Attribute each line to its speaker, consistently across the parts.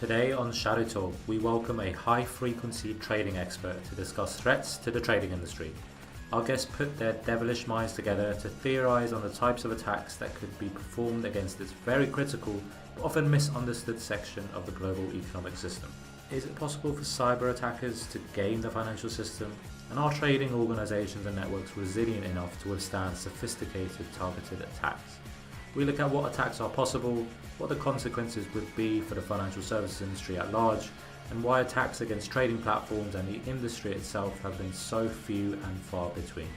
Speaker 1: Today on Shadow Talk, we welcome a high-frequency trading expert to discuss threats to the trading industry. Our guests put their devilish minds together to theorize on the types of attacks that could be performed against this very critical but often misunderstood section of the global economic system. Is it possible for cyber attackers to game the financial system? And are trading organizations and networks resilient enough to withstand sophisticated targeted attacks? We look at what attacks are possible, what the consequences would be for the financial services industry at large, and why attacks against trading platforms and the industry itself have been so few and far between.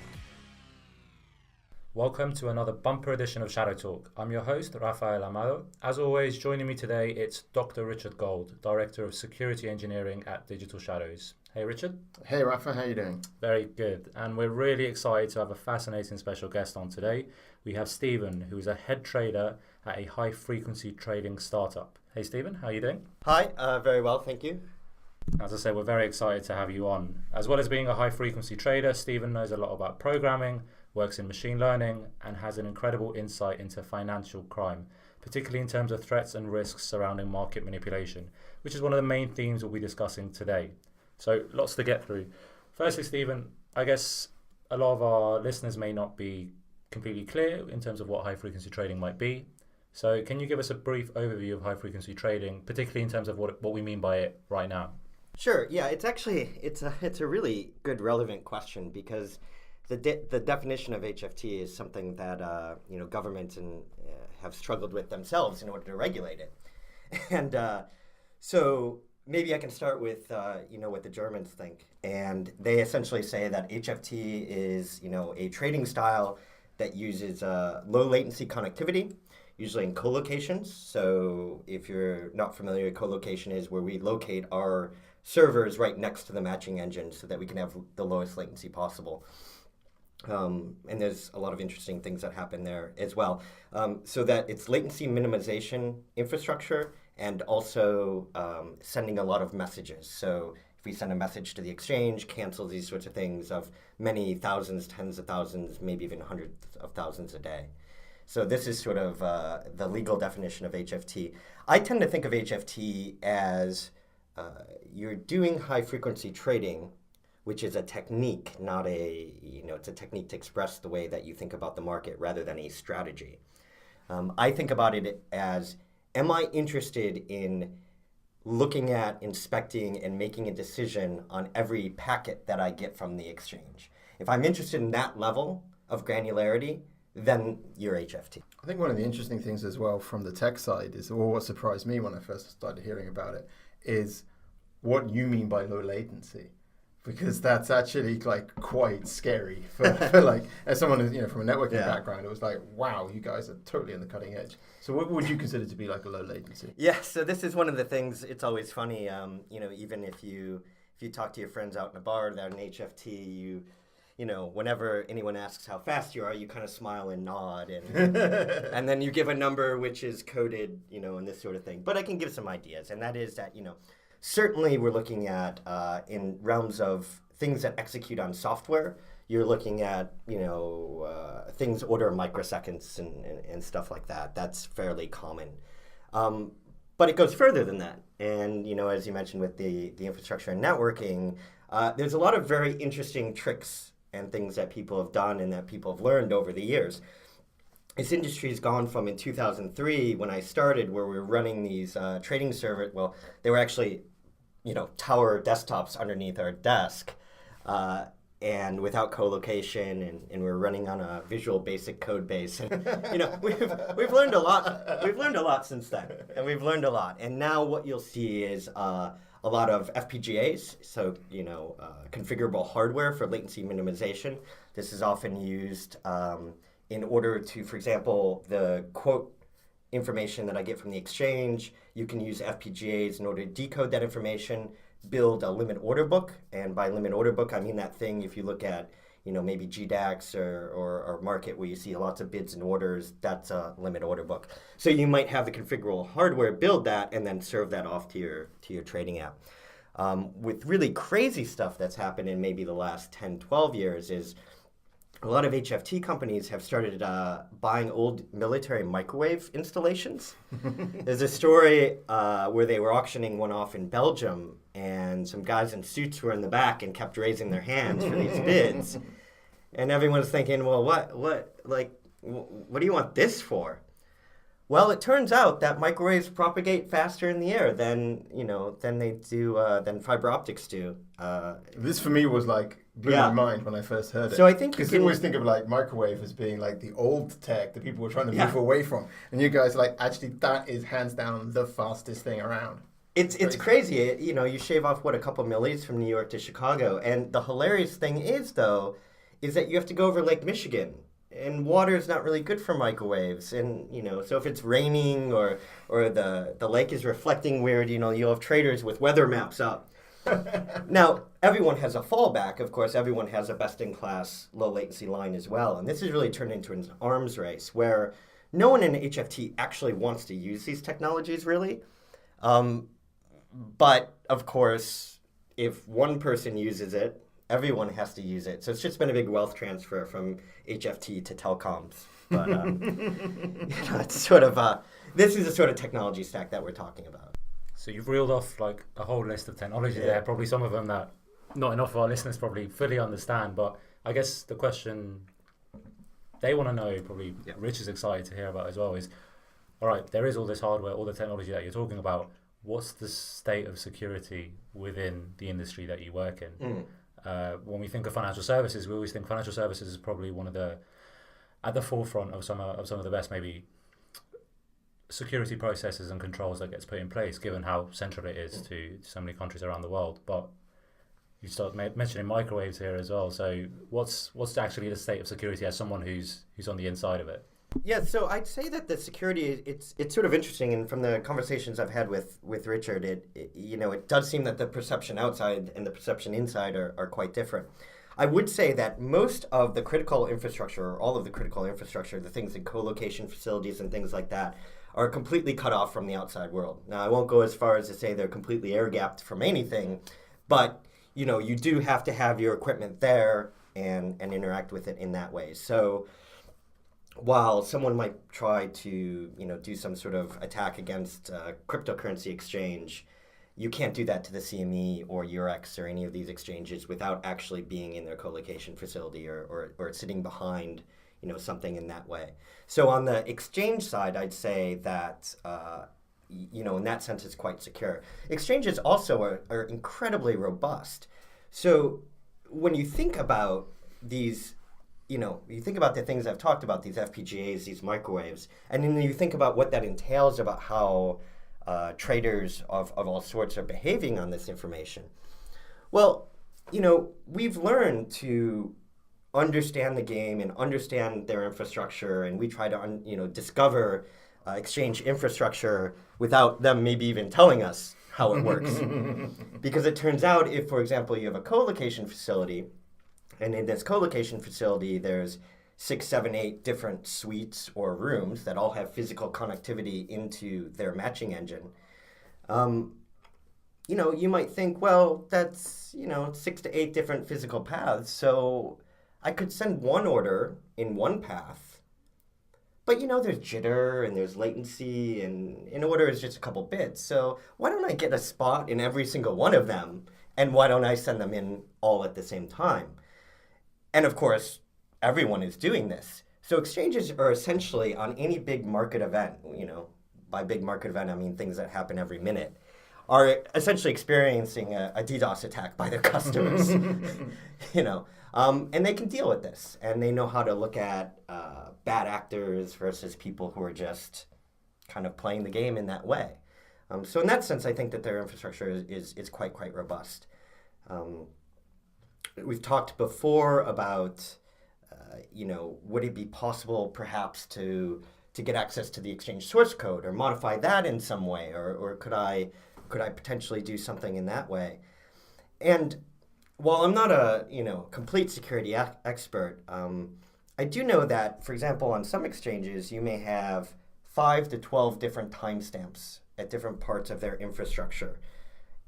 Speaker 1: Welcome to another bumper edition of Shadow Talk. I'm your host, Rafael Amado. As always, joining me today, it's Dr. Richard Gold, Director of Security Engineering at Digital Shadows. Hey, Richard.
Speaker 2: Hey, Rafa, how you doing?
Speaker 1: Very good. And we're really excited to have a fascinating special guest on today. We have Stephen, who is a head trader at a high-frequency trading startup. Hey, Stephen, how are you doing?
Speaker 3: Hi, very well, thank you.
Speaker 1: As I said, we're very excited to have you on. As well as being a high-frequency trader, Stephen knows a lot about programming, works in machine learning, and has an incredible insight into financial crime, particularly in terms of threats and risks surrounding market manipulation, which is one of the main themes we'll be discussing today. So lots to get through. Firstly, Stephen, I guess a lot of our listeners may not be completely clear in terms of what high-frequency trading might be. So can you give us a brief overview of high-frequency trading, particularly in terms of what we mean by it right now?
Speaker 3: Sure. Yeah, it's a really good, relevant question because the definition of HFT is something that governments have struggled with themselves in order to regulate it, and so maybe I can start with what the Germans think, and they essentially say that HFT is a trading style that uses low latency connectivity, usually in co-locations. So if you're not familiar, co-location is where we locate our servers right next to the matching engine so that we can have the lowest latency possible. And there's a lot of interesting things that happen there as well. So that it's latency minimization infrastructure and also sending a lot of messages. So if we send a message to the exchange, cancel these sorts of things of many thousands, tens of thousands, maybe even hundreds of thousands a day. So this is sort of the legal definition of HFT. I tend to think of HFT as you're doing high-frequency trading, which is a technique, not it's a technique to express the way that you think about the market rather than a strategy. I think about it as, am I interested in looking at, inspecting, and making a decision on every packet that I get from the exchange? If I'm interested in that level of granularity, then you're HFT.
Speaker 2: I think one of the interesting things as well from the tech side is, or what surprised me when I first started hearing about it, is what you mean by low latency. Because that's actually like quite scary for like, as someone who's from a networking background, it was like, wow, you guys are totally on the cutting edge. So what would you consider to be like a low latency?
Speaker 3: Yeah, so this is one of the things, it's always funny, even if you talk to your friends out in a bar that are in HFT, whenever anyone asks how fast you are, you kind of smile and nod, and and then you give a number which is coded, and this sort of thing. But I can give some ideas, and that is that, certainly we're looking at, in realms of things that execute on software, you're looking at, things order of microseconds and stuff like that. That's fairly common. But it goes further than that. And, as you mentioned with the infrastructure and networking, there's a lot of very interesting tricks and things that people have done and that people have learned over the years. This industry has gone from, in 2003, when I started, where we were running these trading servers, well, they were actually, tower desktops underneath our desk, and without co-location, and we're running on a Visual Basic code base. And, we've learned a lot. We've learned a lot since then, and we've learned a lot. And now what you'll see is a lot of FPGAs, so configurable hardware for latency minimization. This is often used in order to, for example, the quote information that I get from the exchange. You can use FPGAs in order to decode that information, build a limit order book, and by limit order book I mean that thing if you look at maybe GDAX or market where you see lots of bids and orders, that's a limit order book. So you might have the configurable hardware build that and then serve that off to your trading app. With really crazy stuff that's happened in maybe the last 10, 12 years is a lot of HFT companies have started buying old military microwave installations. There's a story where they were auctioning one off in Belgium, and some guys in suits were in the back and kept raising their hands for these bids. And everyone's thinking, well, what do you want this for? Well, it turns out that microwaves propagate faster in the air than fiber optics do.
Speaker 2: This for me was like blew
Speaker 3: Yeah.
Speaker 2: my mind when I first heard it.
Speaker 3: So I think you
Speaker 2: because
Speaker 3: can-
Speaker 2: you always think of like microwave as being like the old tech that people were trying to
Speaker 3: Yeah.
Speaker 2: move away from, and you guys are like actually that is hands down the fastest thing around.
Speaker 3: It's crazy. You shave off, a couple millis from New York to Chicago. And the hilarious thing is that you have to go over Lake Michigan. And water is not really good for microwaves. And, so if it's raining or the lake is reflecting weird, you'll have traders with weather maps up. Now, everyone has a fallback. Of course, everyone has a best-in-class low-latency line as well. And this has really turned into an arms race where no one in HFT actually wants to use these technologies, really. But, of course, if one person uses it, everyone has to use it. So it's just been a big wealth transfer from HFT to telecoms. But it's sort of this is the sort of technology stack that we're talking about.
Speaker 1: So you've reeled off like a whole list of technology
Speaker 3: Yeah.
Speaker 1: there, probably some of them that not enough of our listeners probably fully understand. But I guess the question they want to know, probably
Speaker 3: Yeah.
Speaker 1: Rich is excited to hear about as well, is, all right, there is all this hardware, all the technology that you're talking about. What's the state of security within the industry that you work in? When we think of financial services, we always think financial services is probably one of at the forefront of some of the best maybe security processes and controls that gets put in place, given how central it is to so many countries around the world. But you start mentioning microwaves here as well. So what's actually the state of security as someone who's on the inside of it?
Speaker 3: Yeah, so I'd say that the security, it's sort of interesting, and from the conversations I've had with Richard, it does seem that the perception outside and the perception inside are quite different. I would say that most of the critical infrastructure, or all of the critical infrastructure, the things in co-location facilities and things like that, are completely cut off from the outside world. Now, I won't go as far as to say they're completely air-gapped from anything, but, you do have to have your equipment there and interact with it in that way. So while someone might try to, do some sort of attack against a cryptocurrency exchange, you can't do that to the CME or Eurex or any of these exchanges without actually being in their co-location facility or sitting behind, something in that way. So on the exchange side, I'd say that, in that sense, it's quite secure. Exchanges also are incredibly robust. So when you think about these, you think about the things I've talked about, these FPGAs, these microwaves, and then you think about what that entails about how traders of all sorts are behaving on this information. Well, we've learned to understand the game and understand their infrastructure, and we try to, discover exchange infrastructure without them maybe even telling us how it works. Because it turns out if, for example, you have a co-location facility, and in this co-location facility, there's 6, 7, 8 different suites or rooms that all have physical connectivity into their matching engine. You might think, well, that's, 6 to 8 different physical paths. So I could send one order in one path. But, there's jitter and there's latency, and an order is just a couple bits. So why don't I get a spot in every single one of them? And why don't I send them in all at the same time? And of course, everyone is doing this. So exchanges are essentially on any big market event, by big market event, I mean things that happen every minute, are essentially experiencing a DDoS attack by their customers, and they can deal with this. And they know how to look at bad actors versus people who are just kind of playing the game in that way. So in that sense, I think that their infrastructure is quite robust. We've talked before about, would it be possible perhaps to get access to the exchange source code or modify that in some way, or could I potentially do something in that way? And while I'm not a complete security expert, I do know that, for example, on some exchanges you may have 5 to 12 different timestamps at different parts of their infrastructure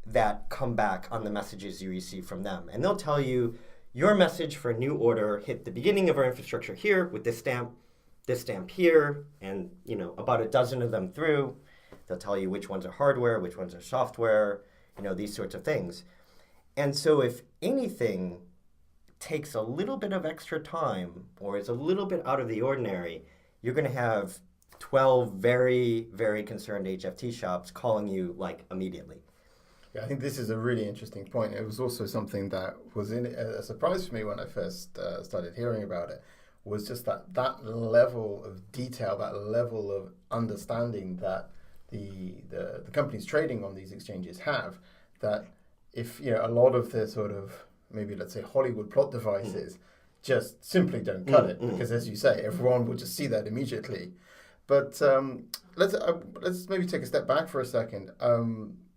Speaker 3: that come back on the messages you receive from them. And they'll tell you, your message for a new order hit the beginning of our infrastructure here with this stamp here, and about a dozen of them through. They'll tell you which ones are hardware, which ones are software, these sorts of things. And so if anything takes a little bit of extra time or is a little bit out of the ordinary, you're going to have 12 very, very concerned HFT shops calling you immediately.
Speaker 2: Yeah, I think this is a really interesting point. It was also something that was a surprise for me when I first started hearing about it, was just that level of detail, that level of understanding that the companies trading on these exchanges have, that if a lot of the sort of, maybe let's say, Hollywood plot devices just simply don't cut it, because as you say, everyone will just see that immediately. But let's maybe take a step back for a second.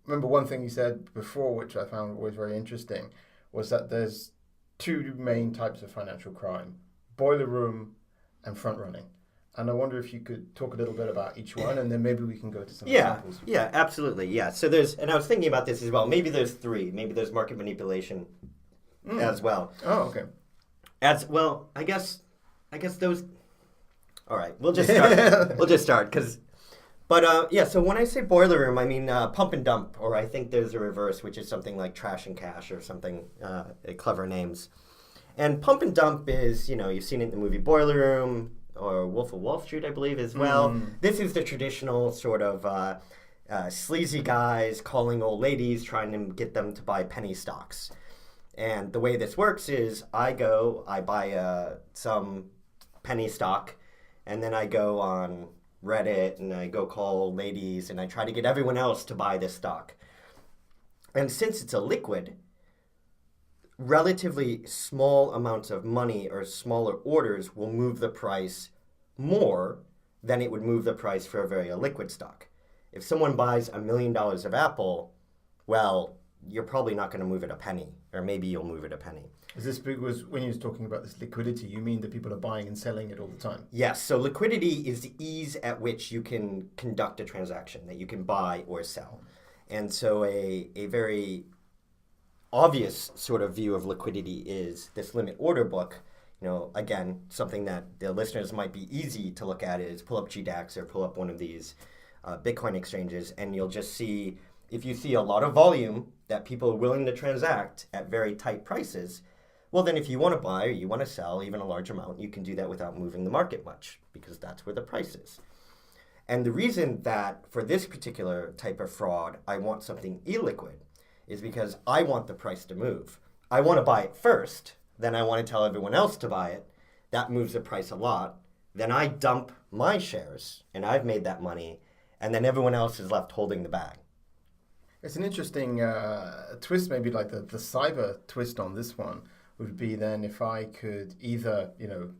Speaker 2: Remember one thing you said before, which I found always very interesting, was that there's two main types of financial crime: boiler room and front running. And I wonder if you could talk a little bit about each one, and then maybe we can go to some examples.
Speaker 3: Yeah, absolutely. Yeah. So and I was thinking about this as well. Maybe there's three. Maybe there's market manipulation as well.
Speaker 2: Oh, okay.
Speaker 3: As well, I guess those. All right, we'll just start. So when I say boiler room, I mean pump and dump, or I think there's a reverse, which is something like trash and cash or something, clever names. And pump and dump is, you've seen it in the movie Boiler Room or Wolf of Wall Street, I believe, as well. This is the traditional sort of sleazy guys calling old ladies, trying to get them to buy penny stocks. And the way this works is I buy some penny stock, and then I go on Reddit and I go call ladies and I try to get everyone else to buy this stock. And since it's a liquid, relatively small amounts of money or smaller orders will move the price more than it would move the price for a very illiquid stock. If someone buys $1 million of Apple, well, you're probably not going to move it a penny, or maybe you'll move it a penny.
Speaker 2: Is this because when you were talking about this liquidity, you mean that people are buying and selling it all the time?
Speaker 3: Yes. So liquidity is the ease at which you can conduct a transaction, that you can buy or sell. And so a very obvious sort of view of liquidity is this limit order book. Again, something that the listeners might be easy to look at is pull up GDAX or pull up one of these Bitcoin exchanges, and you'll just see, if you see a lot of volume that people are willing to transact at very tight prices, well, then if you want to buy or you want to sell even a large amount, you can do that without moving the market much, because that's where the price is. And the reason that for this particular type of fraud, I want something illiquid is because I want the price to move. I want to buy it first, then I want to tell everyone else to buy it. That moves the price a lot. Then I dump my shares, and I've made that money, and then everyone else is left holding the bag.
Speaker 2: It's an interesting twist, maybe like the cyber twist on this one would be then if I could either,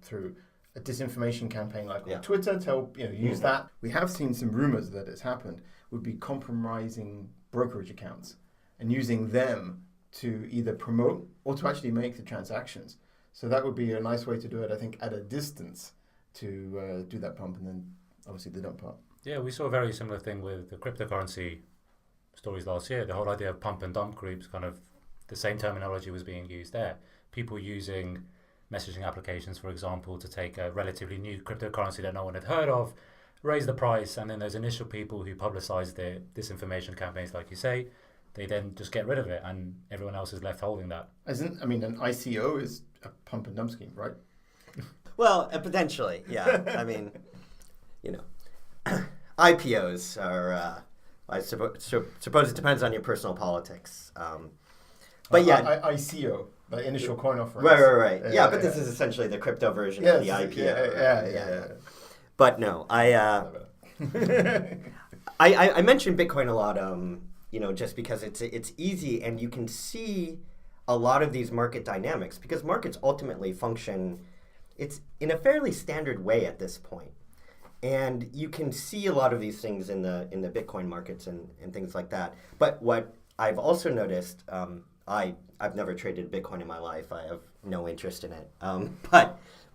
Speaker 2: through a disinformation campaign like on Twitter, use that. We have seen some rumors that it's happened, would be compromising brokerage accounts and using them to either promote or to actually make the transactions. So that would be a nice way to do it, I think, at a distance to do that pump and then obviously the dump part.
Speaker 1: Yeah, we saw a very similar thing with the cryptocurrency stories last year. The whole idea of pump and dump groups, kind of the same terminology was being used there. People using messaging applications, for example, to take a relatively new cryptocurrency that no one had heard of, raise the price, and then there's initial people who publicize their disinformation campaigns, like you say. They then just get rid of it, and everyone else is left holding that.
Speaker 2: An ICO is a pump and dump scheme, right?
Speaker 3: Well, potentially, yeah. I mean, IPOs are, I suppose it depends on your personal politics. But yeah.
Speaker 2: ICO, the initial coin offering.
Speaker 3: Right. But this is essentially the crypto version of the IPO.
Speaker 2: Yeah.
Speaker 3: But no, I mentioned Bitcoin a lot, just because it's easy and you can see a lot of these market dynamics, because markets ultimately function, it's in a fairly standard way at this point. And you can see a lot of these things in the Bitcoin markets and things like that. But what I've also noticed, I've never traded Bitcoin in my life. I have no interest in it.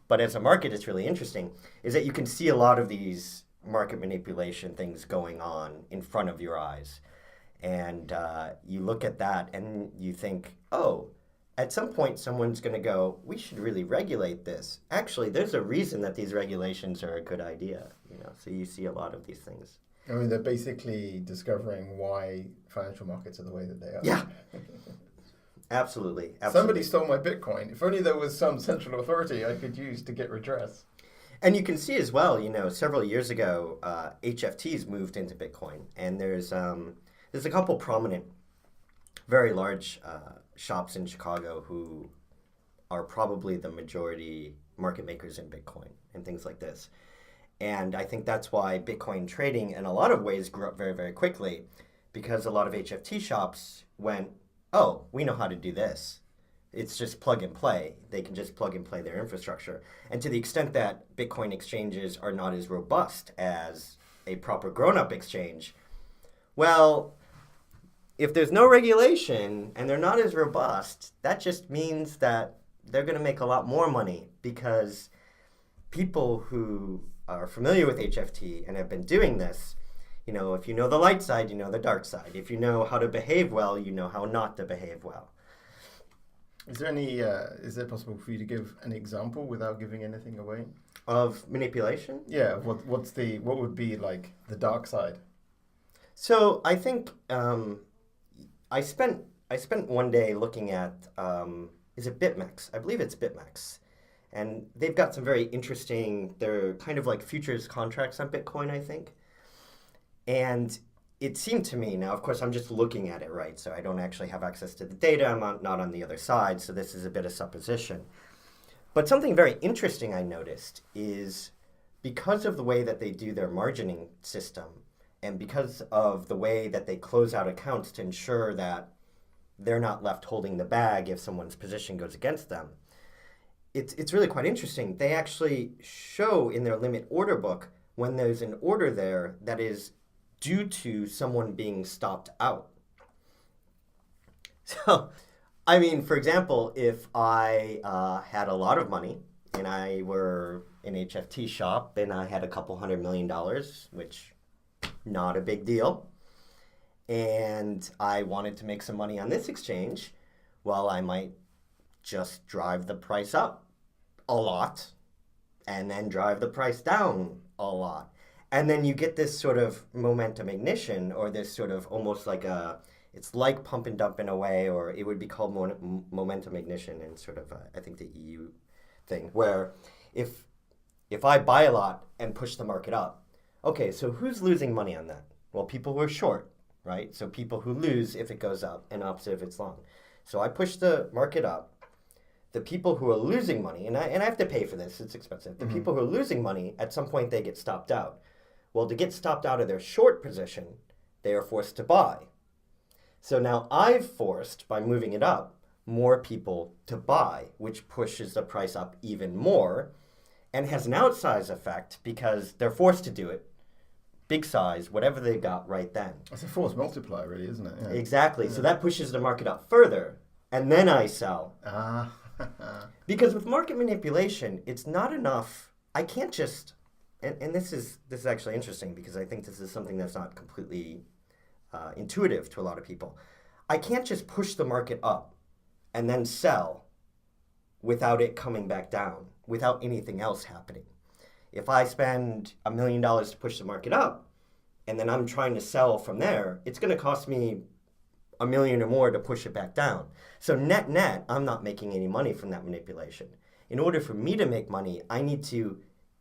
Speaker 3: But as a market, it's really interesting, is that you can see a lot of these market manipulation things going on in front of your eyes. And you look at that and you think, oh, at some point someone's going to go, we should really regulate this. Actually, there's a reason that these regulations are a good idea. So you see a lot of these things.
Speaker 2: I mean, they're basically discovering why financial markets are the way that they are.
Speaker 3: Yeah. Absolutely.
Speaker 2: Somebody stole my Bitcoin. If only there was some central authority I could use to get redress.
Speaker 3: And you can see as well, several years ago, HFTs moved into Bitcoin, and there's a couple prominent, very large shops in Chicago who are probably the majority market makers in Bitcoin and things like this. And I think that's why Bitcoin trading in a lot of ways grew up very, very quickly, because a lot of HFT shops went, oh, we know how to do this. It's just plug and play. They can just plug and play their infrastructure. And to the extent that Bitcoin exchanges are not as robust as a proper grown-up exchange, well, if there's no regulation and they're not as robust, that just means that they're going to make a lot more money, because people who are familiar with HFT and have been doing this, if you know the light side, you know the dark side. If you know how to behave well, you know how not to behave well.
Speaker 2: Is there any? Is it possible for you to give an example without giving anything away?
Speaker 3: Of manipulation?
Speaker 2: Yeah. What would be like the dark side?
Speaker 3: So I think I spent one day looking at is it BitMEX? I believe it's BitMEX, and they've got some very interesting. They're kind of like futures contracts on Bitcoin, I think, and it seemed to me, now of course I'm just looking at it, right? So I don't actually have access to the data. I'm not on the other side, so this is a bit of supposition. But something very interesting I noticed is, because of the way that they do their margining system, and because of the way that they close out accounts to ensure that they're not left holding the bag if someone's position goes against them, it's really quite interesting. They actually show in their limit order book when there's an order there that is due to someone being stopped out. So, I mean, for example, if I had a lot of money and I were an HFT shop and I had a couple $100 million, which not a big deal, and I wanted to make some money on this exchange, well, I might just drive the price up a lot and then drive the price down a lot. And then you get this sort of momentum ignition, or this sort of almost like it's like pump and dump in a way, or it would be called momentum ignition in sort of, I think, the EU thing, where if I buy a lot and push the market up, okay, so who's losing money on that? Well, people who are short, right? So people who lose if it goes up and opposite if it's long. So I push the market up. The people who are losing money, and I have to pay for this, it's expensive. The people who are losing money, at some point they get stopped out. Well, to get stopped out of their short position, they are forced to buy. So now I've forced, by moving it up, more people to buy, which pushes the price up even more and has an outsized effect because they're forced to do it. Big size, whatever they got right then.
Speaker 2: It's a force multiplier, really, isn't it? Yeah.
Speaker 3: Exactly. Yeah. So that pushes the market up further, and then I sell. Because with market manipulation, it's not enough. I can't just, and this is actually interesting, because I think this is something that's not completely intuitive to a lot of people. I can't just push the market up and then sell without it coming back down, without anything else happening. If I spend $1 million to push the market up, and then I'm trying to sell from there, it's going to cost me $1 million or more to push it back down. So net, I'm not making any money from that manipulation. In order for me to make money, I need to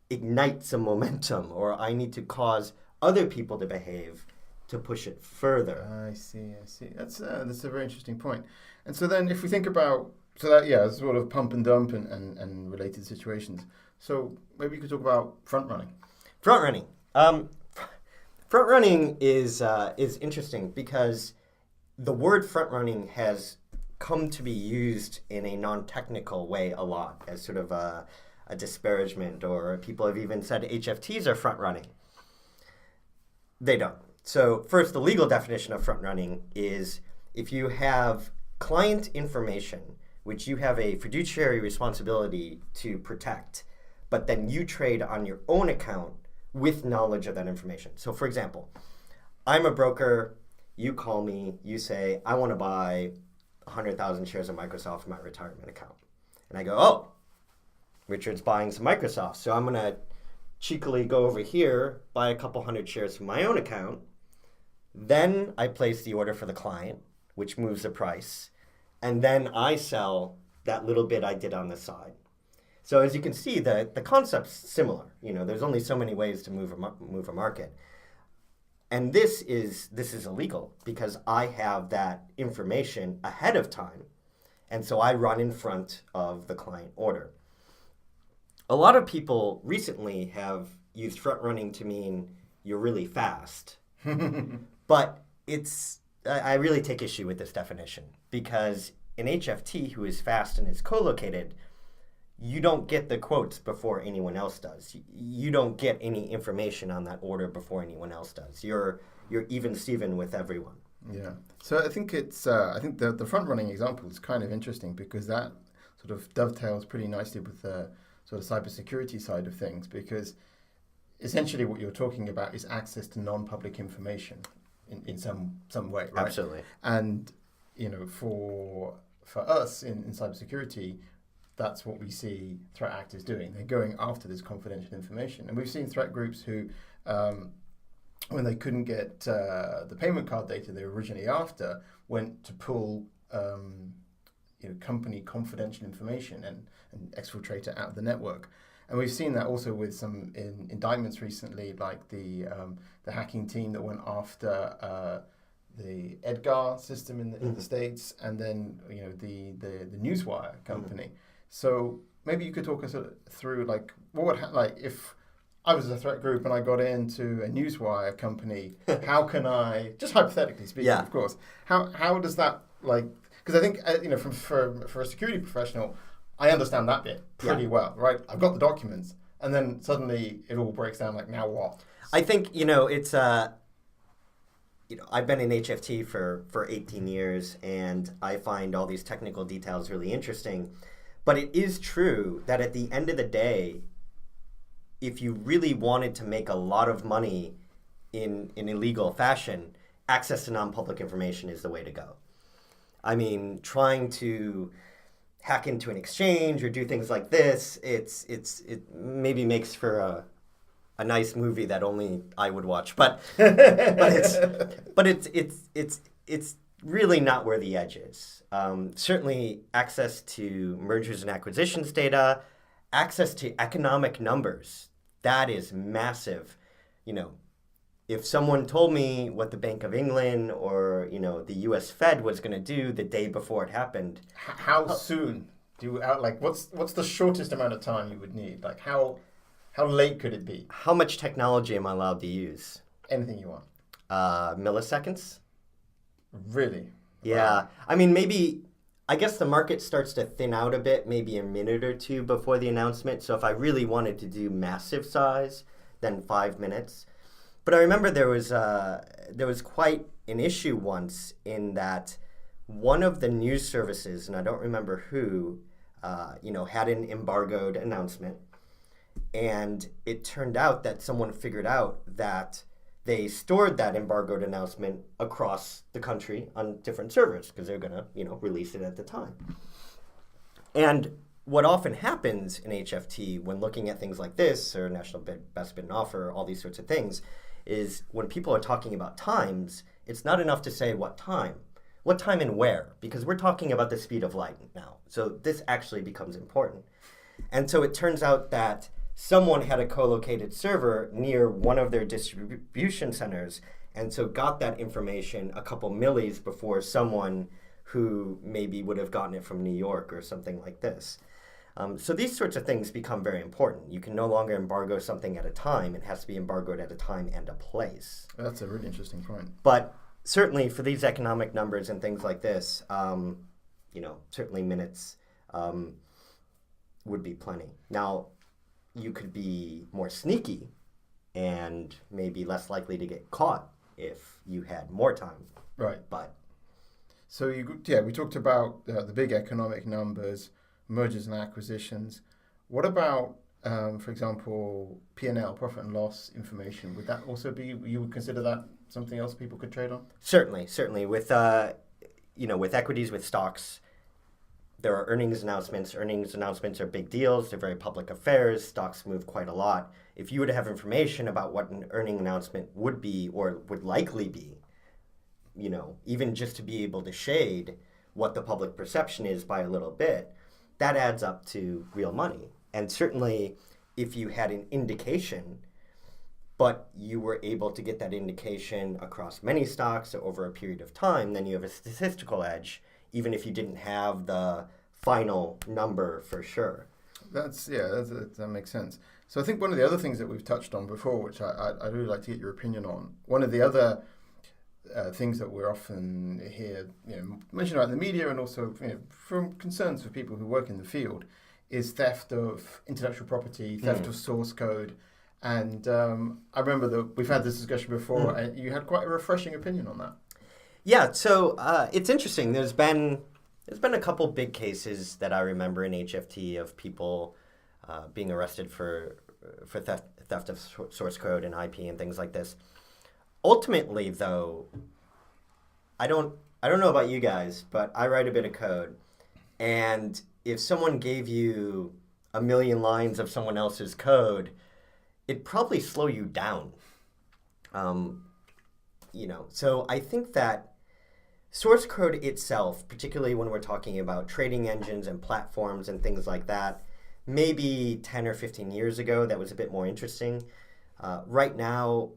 Speaker 3: ignite some momentum, or I need to cause other people to behave to push it further.
Speaker 2: I see. That's a very interesting point. And so then if we think about, sort of pump and dump and related situations. So maybe you could talk about front running.
Speaker 3: Front running. Front running is interesting, because the word front running has come to be used in a non-technical way a lot, as sort of a disparagement, or people have even said HFTs are front running. They don't. So first, the legal definition of front running is if you have client information which you have a fiduciary responsibility to protect, but then you trade on your own account with knowledge of that information. So for example, I'm a broker, you call me, you say, I want to buy 100,000 shares of Microsoft in my retirement account. And I go, oh, Richard's buying some Microsoft. So I'm going to cheekily go over here, buy a couple hundred shares from my own account. Then I place the order for the client, which moves the price. And then I sell that little bit I did on the side. So as you can see, the concept's similar. There's only so many ways to move a market. And this is illegal because I have that information ahead of time. And so I run in front of the client order. A lot of people recently have used front running to mean you're really fast. But I really take issue with this definition because an HFT who is fast and is co-located, you don't get the quotes before anyone else does. You don't get any information on that order before anyone else does. You're even Steven with everyone.
Speaker 2: Yeah. So I think I think the front running example is kind of interesting because that sort of dovetails pretty nicely with the sort of cybersecurity side of things, because essentially what you're talking about is access to non-public information in some way, right?
Speaker 3: Absolutely.
Speaker 2: And for us in cybersecurity, that's what we see threat actors doing. They're going after this confidential information. And we've seen threat groups who, when they couldn't get the payment card data they were originally after, went to pull company confidential information and exfiltrate it out of the network. And we've seen that also with some indictments recently, like the hacking team that went after the Edgar system in the States, and then the Newswire company. So maybe you could talk us through what would if I was a threat group and I got into a Newswire company, how can I, just hypothetically speaking, of course, how does that because I think for a security professional, I understand that bit pretty well, right? I've got the documents, and then suddenly it all breaks down. Now what?
Speaker 3: I think it's I've been in HFT for 18 years, and I find all these technical details really interesting. But it is true that at the end of the day, if you really wanted to make a lot of money in illegal fashion, access to non-public information is the way to go. I mean, trying to hack into an exchange or do things like this, it maybe makes for a nice movie that only I would watch, but it's really not where the edge is. Certainly, access to mergers and acquisitions data, access to economic numbers, that is massive. If someone told me what the Bank of England or the U.S. Fed was going to do the day before it happened,
Speaker 2: how soon do you what's the shortest amount of time you would need? How late could it be?
Speaker 3: How much technology am I allowed to use?
Speaker 2: Anything you want.
Speaker 3: Milliseconds.
Speaker 2: Really?
Speaker 3: Yeah.
Speaker 2: Wow.
Speaker 3: I mean, I guess the market starts to thin out a bit, maybe a minute or two before the announcement. So if I really wanted to do massive size, then 5 minutes. But I remember there was quite an issue once in that one of the news services, and I don't remember who, had an embargoed announcement. And it turned out that someone figured out that they stored that embargoed announcement across the country on different servers because they're going to, release it at the time. And what often happens in HFT when looking at things like this, or National Best Bid and Offer, all these sorts of things, is when people are talking about times, it's not enough to say what time and where, because we're talking about the speed of light now. So this actually becomes important. And so it turns out that someone had a co-located server near one of their distribution centers, and so got that information a couple millis before someone who maybe would have gotten it from New York or something like this. So these sorts of things become very important. You can no longer embargo something at a time. It has to be embargoed at a time and a place.
Speaker 2: That's a really interesting point.
Speaker 3: But certainly for these economic numbers and things like this, certainly minutes would be plenty. Now, you could be more sneaky and maybe less likely to get caught if you had more time.
Speaker 2: Right.
Speaker 3: But
Speaker 2: so we talked about the big economic numbers, mergers and acquisitions. What about, for example, P&L, profit and loss information? Would that also be, you would consider that something else people could trade on?
Speaker 3: Certainly. With with equities, with stocks, there are earnings announcements. Earnings announcements are big deals. They're very public affairs. Stocks move quite a lot. If you were to have information about what an earning announcement would be or would likely be, even just to be able to shade what the public perception is by a little bit, that adds up to real money. And certainly if you had an indication, but you were able to get that indication across many stocks over a period of time, then you have a statistical edge, even if you didn't have the final number for sure.
Speaker 2: That makes sense. So I think one of the other things that we've touched on before, which I'd really like to get your opinion on, one of the other things that we're often hear mentioned about in the media and also from concerns for people who work in the field is theft of intellectual property, theft of source code. And I remember that we've had this discussion before, and you had quite a refreshing opinion on that.
Speaker 3: Yeah, so it's interesting. There's been a couple big cases that I remember in HFT of people being arrested for theft of source code and IP and things like this. Ultimately, though, I don't know about you guys, but I write a bit of code, and if someone gave you 1 million lines of someone else's code, it'd probably slow you down. So I think that source code itself, particularly when we're talking about trading engines and platforms and things like that, maybe 10 or 15 years ago, that was a bit more interesting. Right now,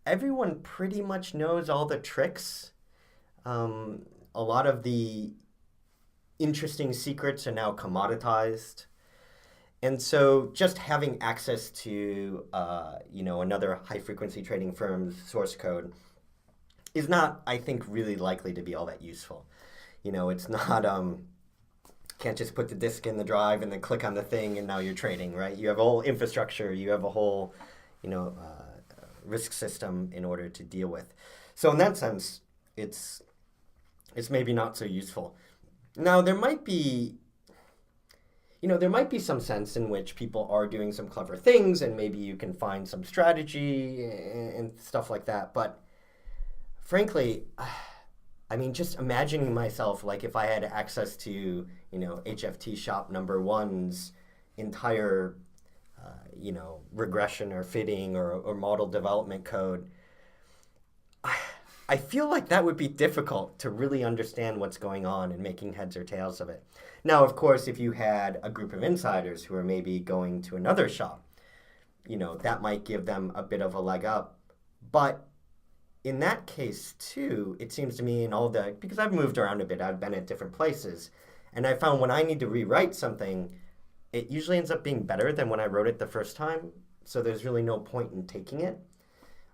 Speaker 3: everyone pretty much knows all the tricks. A lot of the interesting secrets are now commoditized. And so just having access to, another high-frequency trading firm's source code is not, I think, really likely to be all that useful. It's not, can't just put the disk in the drive and then click on the thing and now you're trading, right? You have a whole infrastructure, you have a whole, risk system in order to deal with. So in that sense, it's maybe not so useful. Now, there might be some sense in which people are doing some clever things and maybe you can find some strategy and stuff like that. But frankly, just imagining myself, like if I had access to, HFT shop number one's entire, regression or fitting or model development code, I feel like that would be difficult to really understand what's going on and making heads or tails of it. Now, of course, if you had a group of insiders who are maybe going to another shop, that might give them a bit of a leg up. But in that case, too, it seems to me because I've moved around a bit, I've been at different places, and I found when I need to rewrite something, it usually ends up being better than when I wrote it the first time. So there's really no point in taking it.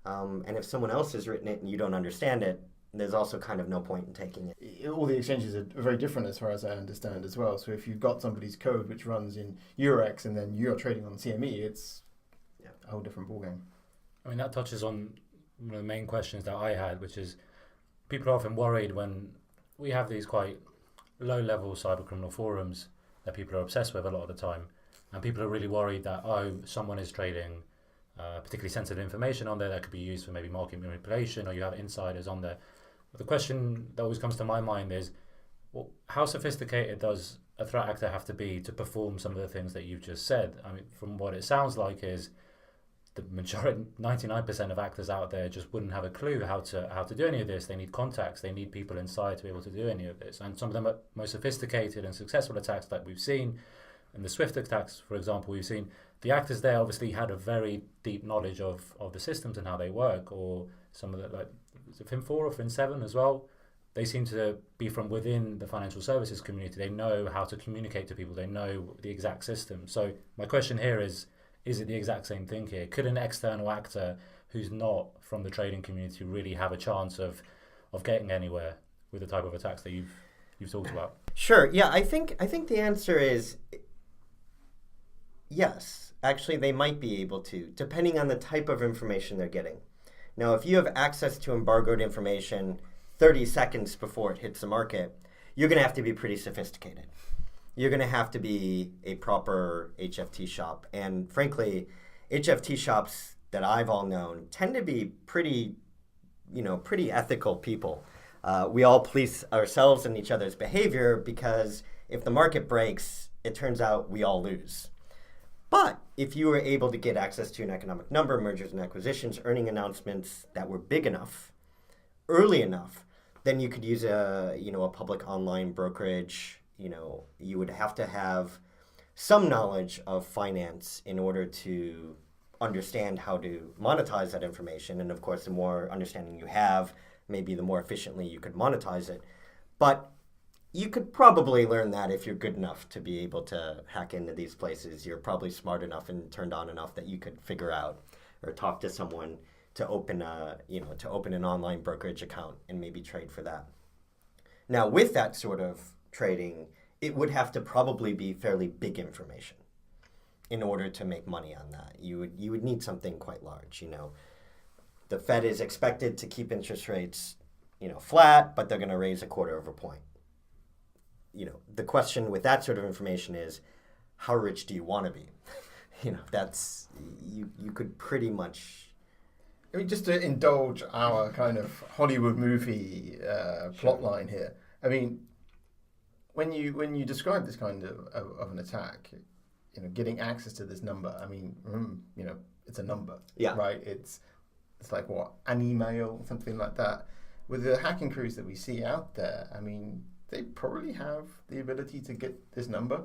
Speaker 3: And if someone else has written it and you don't understand it, there's also kind of no point in taking it.
Speaker 2: All the exchanges are very different as far as I understand as well. So if you've got somebody's code which runs in Eurex and then you're trading on CME, it's a whole different ballgame.
Speaker 1: That touches on one of the main questions that I had, which is people are often worried when we have these quite low-level cybercriminal forums that people are obsessed with a lot of the time, and people are really worried that, someone is trading particularly sensitive information on there that could be used for maybe market manipulation, or you have insiders on there. But the question that always comes to my mind is, how sophisticated does a threat actor have to be to perform some of the things that you've just said? From what it sounds like is the majority, 99% of actors out there just wouldn't have a clue how to do any of this. They need contacts, they need people inside to be able to do any of this. And some of the most sophisticated and successful attacks that we've seen, and the Swift attacks, for example, we've seen the actors there obviously had a very deep knowledge of the systems and how they work, or some of the, like FIN4 or FIN7 as well. They seem to be from within the financial services community. They know how to communicate to people. They know the exact system. So my question here is it the exact same thing here? Could an external actor who's not from the trading community really have a chance of getting anywhere with the type of attacks that you've talked about?
Speaker 3: Sure. Yeah, I think the answer is yes. Actually, they might be able to, depending on the type of information they're getting. Now, if you have access to embargoed information 30 seconds before it hits the market, you're going to have to be pretty sophisticated. You're going to have to be a proper HFT shop. And frankly, HFT shops that I've all known tend to be pretty ethical people. We all police ourselves and each other's behavior because if the market breaks, it turns out we all lose. But if you were able to get access to an economic number, mergers and acquisitions, earning announcements that were big enough, early enough, then you could use a public online brokerage. You would have to have some knowledge of finance in order to understand how to monetize that information. And of course, the more understanding you have, maybe the more efficiently you could monetize it. But you could probably learn that if you're good enough to be able to hack into these places. You're probably smart enough and turned on enough that you could figure out or talk to someone to open an online brokerage account and maybe trade for that. Now, with that sort of trading, it would have to probably be fairly big information in order to make money on that. You would need something quite large. The Fed is expected to keep interest rates, flat, but they're going to raise a quarter of a point. The question with that sort of information is, how rich do you want to be? That's you could pretty much.
Speaker 2: I mean, just to indulge our kind of Hollywood movie plot line here. I mean, when you describe this kind of an attack, getting access to this number. I mean, it's a number,
Speaker 3: yeah,
Speaker 2: right? It's like what, an email, something like that. With the hacking crews that we see out there, I mean, they probably have the ability to get this number.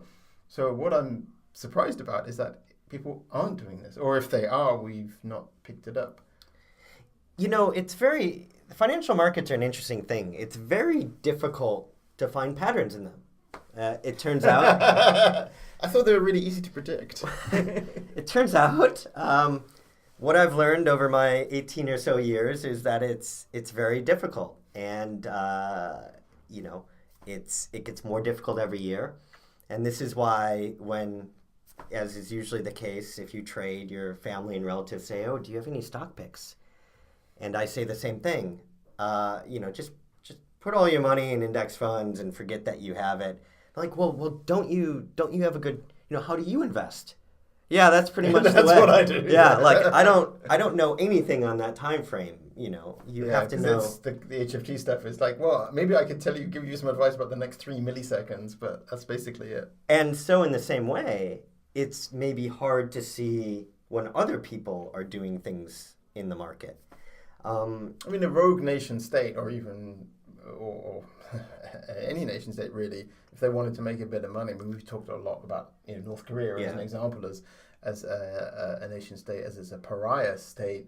Speaker 2: So what I'm surprised about is that people aren't doing this, or if they are, we've not picked it up.
Speaker 3: The financial markets are an interesting thing. It's very difficult to find patterns in them. It turns out.
Speaker 2: I thought they were really easy to predict.
Speaker 3: It turns out, what I've learned over my 18 or so years is that it's very difficult, and it gets more difficult every year, and this is why when, as is usually the case, if you trade, your family and relatives say, "Oh, do you have any stock picks?" And I say the same thing. Just put all your money in index funds and forget that you have it. They're like, well, don't you have a good, how do you invest? Yeah, that's pretty much the way.
Speaker 2: That's what I do.
Speaker 3: Yeah, like I don't know anything on that time frame. You have to know.
Speaker 2: The HFT stuff is like, well, maybe I could give you some advice about the next 3 milliseconds, but that's basically it.
Speaker 3: And so in the same way, it's maybe hard to see when other people are doing things in the market.
Speaker 2: I mean, a rogue nation state, or even or any nation state really, if they wanted to make a bit of money. I mean, we've talked a lot about North Korea as an example, as a nation state, as a pariah state,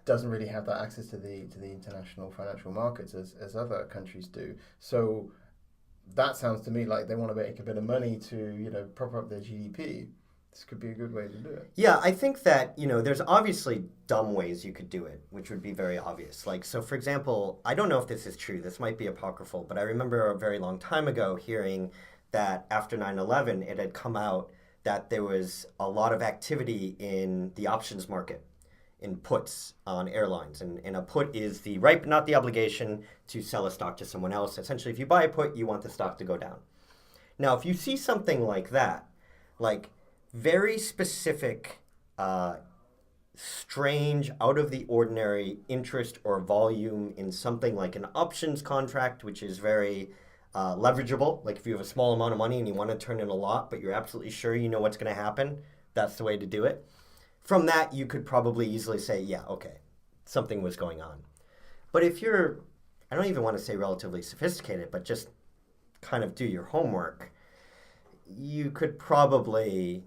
Speaker 2: doesn't really have that access to the international financial markets as other countries do. So that sounds to me like they want to make a bit of money to prop up their GDP. This could be a good way to do it.
Speaker 3: Yeah, I think that, there's obviously dumb ways you could do it, which would be very obvious. Like, so for example, I don't know if this is true, this might be apocryphal, but I remember a very long time ago hearing that after 9/11, it had come out that there was a lot of activity in the options market, in puts on airlines. And a put is the right, but not the obligation to sell a stock to someone else. Essentially, if you buy a put, you want the stock to go down. Now, if you see something like that, like very specific, strange, out of the ordinary interest or volume in something like an options contract, which is very leverageable. Like if you have a small amount of money and you want to turn in a lot, but you're absolutely sure you know what's going to happen, that's the way to do it. From that, you could probably easily say, yeah, okay, something was going on. But if you're, I don't even want to say relatively sophisticated, but just kind of do your homework, you could probably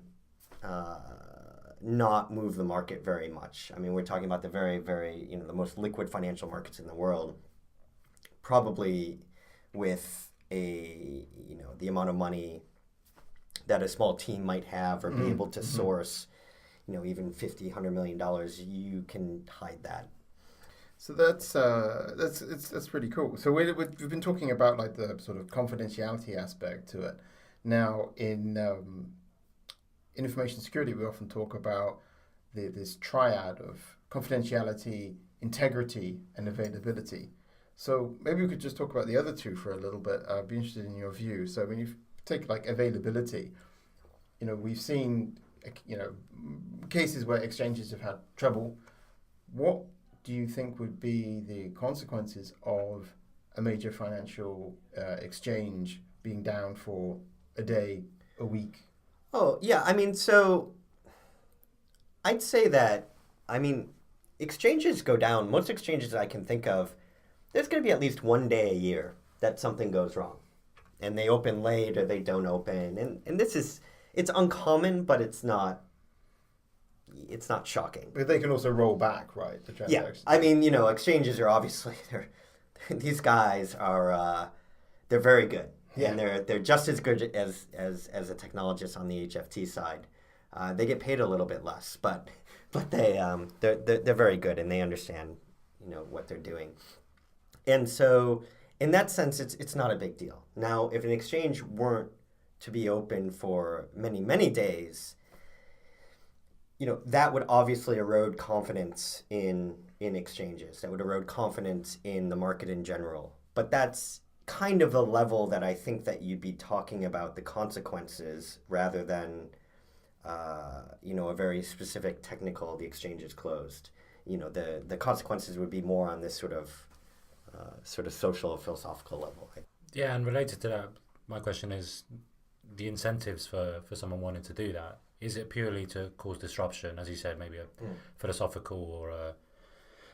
Speaker 3: not move the market very much. I mean, we're talking about the very, very, the most liquid financial markets in the world, probably with the amount of money that a small team might have or be able to source, even $50, $100 million, you can hide that.
Speaker 2: So that's pretty cool. So we've been talking about like the sort of confidentiality aspect to it. Now in information security, we often talk about this triad of confidentiality, integrity, and availability. So maybe we could just talk about the other two for a little bit. I'd be interested in your view. So when you take like availability, we've seen cases where exchanges have had trouble. What do you think would be the consequences of a major financial exchange being down for a day, a week?
Speaker 3: Oh, yeah. I mean, so I'd say that, I mean, exchanges go down. Most exchanges I can think of, there's going to be at least one day a year that something goes wrong. And they open late or they don't open. And this is, it's uncommon, but it's not shocking.
Speaker 2: But they can also roll back, right? The
Speaker 3: Yeah.
Speaker 2: transactions.
Speaker 3: I mean, exchanges are obviously, these guys are, they're very good.
Speaker 2: Yeah.
Speaker 3: And they're just as good as a technologist on the HFT side. They get paid a little bit less, but they're very good and they understand what they're doing. And so in that sense, it's not a big deal. Now, if an exchange weren't to be open for many, many days, that would obviously erode confidence in exchanges. That would erode confidence in the market in general. But that's kind of the level that I think that you'd be talking about the consequences rather than, a very specific technical, the exchange is closed. The consequences would be more on this sort of social, philosophical level.
Speaker 1: Yeah, and related to that, my question is the incentives for someone wanting to do that. Is it purely to cause disruption, as you said, maybe a philosophical or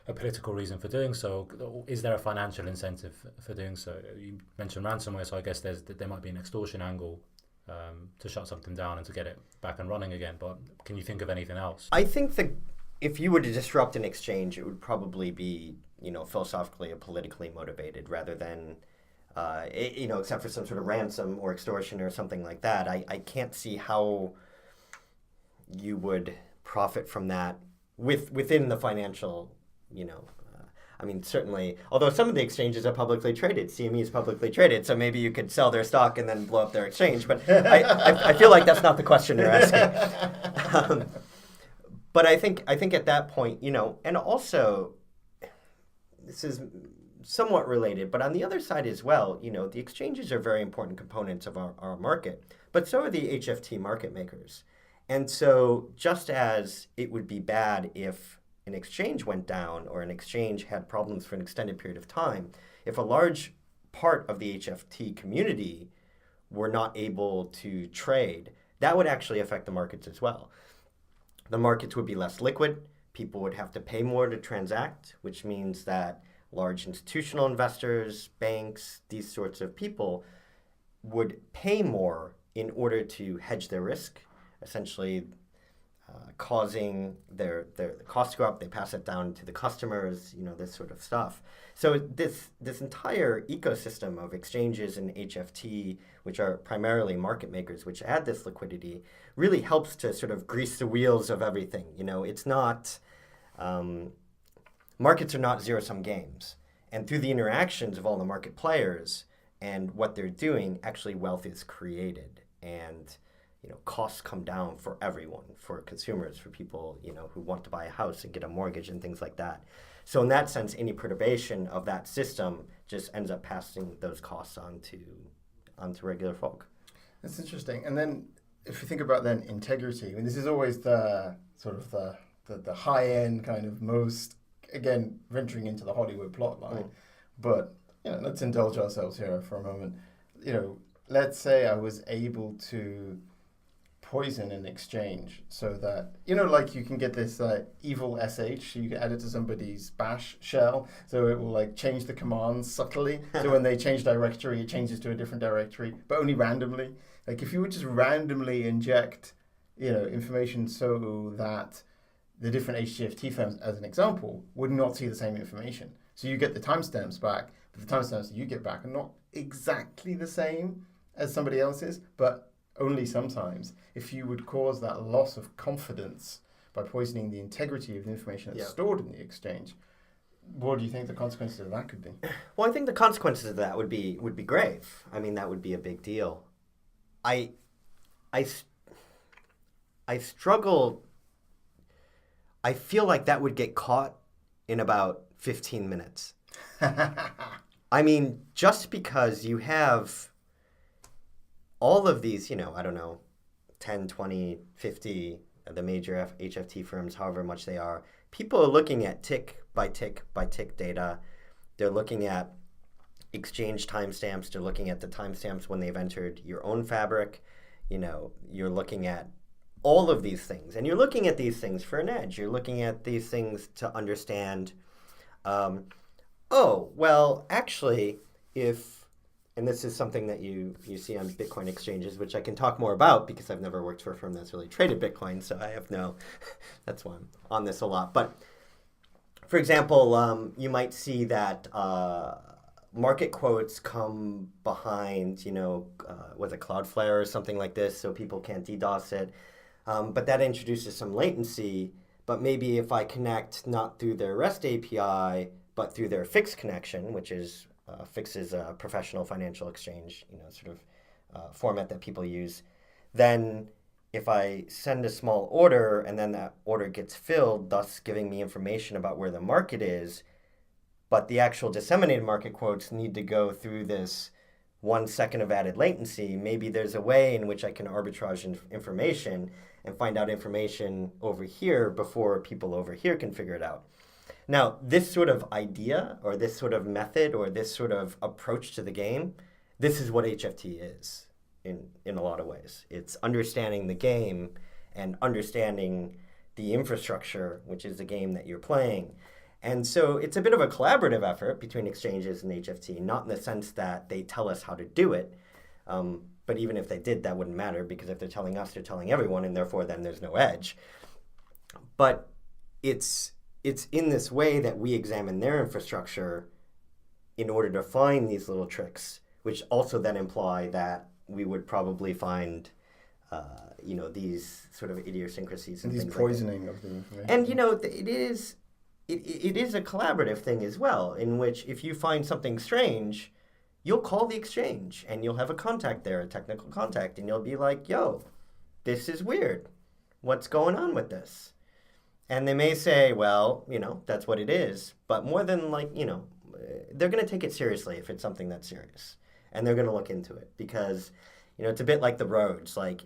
Speaker 1: a political reason for doing so? Or is there a financial incentive for doing so? You mentioned ransomware, so I guess there might be an extortion angle to shut something down and to get it back and running again. But can you think of anything else?
Speaker 3: I think that if you were to disrupt an exchange, it would probably be philosophically or politically motivated rather than except for some sort of ransom or extortion or something like that. I can't see how you would profit from that within the financial, certainly, although some of the exchanges are publicly traded, CME is publicly traded, so maybe you could sell their stock and then blow up their exchange, but I feel like that's not the question you're asking. But I think at that point, and also, this is somewhat related, but on the other side as well, the exchanges are very important components of our market, but so are the HFT market makers. And so just as it would be bad if an exchange went down or an exchange had problems for an extended period of time, if a large part of the HFT community were not able to trade, that would actually affect the markets as well. The markets would be less liquid. People would have to pay more to transact, which means that large institutional investors, banks, these sorts of people would pay more in order to hedge their risk, essentially causing their costs to go up. They pass it down to the customers, this sort of stuff. So this entire ecosystem of exchanges and HFT, which are primarily market makers, which add this liquidity, really helps to sort of grease the wheels of everything. It's not, markets are not zero-sum games. And through the interactions of all the market players and what they're doing, actually wealth is created. And costs come down for everyone, for consumers, for people, who want to buy a house and get a mortgage and things like that. So in that sense, any perturbation of that system just ends up passing those costs onto regular folk.
Speaker 2: That's interesting. And then if you think about then integrity, I mean, this is always the sort of the high-end kind of most, again, venturing into the Hollywood plot line. But, let's indulge ourselves here for a moment. Let's say I was able to poison an exchange so that, like you can get this evil SH, you can add it to somebody's bash shell, so it will change the commands subtly. So when they change directory, it changes to a different directory, but only randomly. If you would just randomly inject, information so that the different HGFT firms, as an example, would not see the same information. So you get the timestamps back, but the timestamps that you get back are not exactly the same as somebody else's, but only sometimes. If you would cause that loss of confidence by poisoning the integrity of the information that's stored in the exchange, what do you think the consequences of that could be?
Speaker 3: Well, I think the consequences of that would be grave. I mean, that would be a big deal. I struggle. I feel like that would get caught in about 15 minutes. I mean, just because you have all of these, 10, 20, 50, the major HFT firms, however much they are, people are looking at tick by tick by tick data. They're looking at, exchange timestamps. They're looking at the timestamps when they've entered your own fabric. You're looking at all of these things. And you're looking at these things for an edge. You're looking at these things to understand, actually, and this is something that you see on Bitcoin exchanges, which I can talk more about because I've never worked for a firm that's really traded Bitcoin, so I have that's why I'm on this a lot. But for example, you might see that market quotes come behind, was it Cloudflare or something like this, so people can't DDoS it. But that introduces some latency. But maybe if I connect not through their REST API, but through their FIX connection, which is FIX is a professional financial exchange, format that people use, then if I send a small order and then that order gets filled, thus giving me information about where the market is, but the actual disseminated market quotes need to go through this 1 second of added latency, maybe there's a way in which I can arbitrage information and find out information over here before people over here can figure it out. Now, this sort of idea or this sort of method or this sort of approach to the game, this is what HFT is in a lot of ways. It's understanding the game and understanding the infrastructure, which is the game that you're playing. And so it's a bit of a collaborative effort between exchanges and HFT, not in the sense that they tell us how to do it. But even if they did, that wouldn't matter, because if they're telling us, they're telling everyone, and therefore then there's no edge. But it's in this way that we examine their infrastructure in order to find these little tricks, which also then imply that we would probably find these sort of idiosyncrasies and
Speaker 2: these
Speaker 3: things
Speaker 2: poisoning of the information.
Speaker 3: And it is a collaborative thing as well, in which if you find something strange, you'll call the exchange and you'll have a contact there, a technical contact, and you'll be like, yo, this is weird. What's going on with this? And they may say, well, that's what it is. But more than they're going to take it seriously if it's something that's serious. And they're going to look into it because, it's a bit like the roads. Like,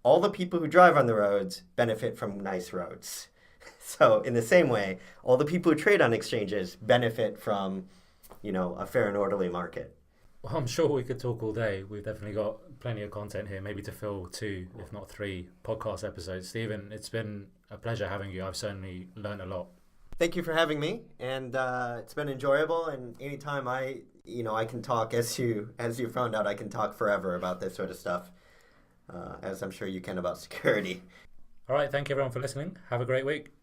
Speaker 3: all the people who drive on the roads benefit from nice roads. So in the same way, all the people who trade on exchanges benefit from, a fair and orderly market.
Speaker 1: Well, I'm sure we could talk all day. We've definitely got plenty of content here, maybe to fill 2, if not 3 podcast episodes. Stephen, it's been a pleasure having you. I've certainly learned a lot.
Speaker 3: Thank you for having me, and it's been enjoyable. And anytime I can talk, as you found out, I can talk forever about this sort of stuff, as I'm sure you can about security.
Speaker 1: All right, thank you everyone for listening. Have a great week.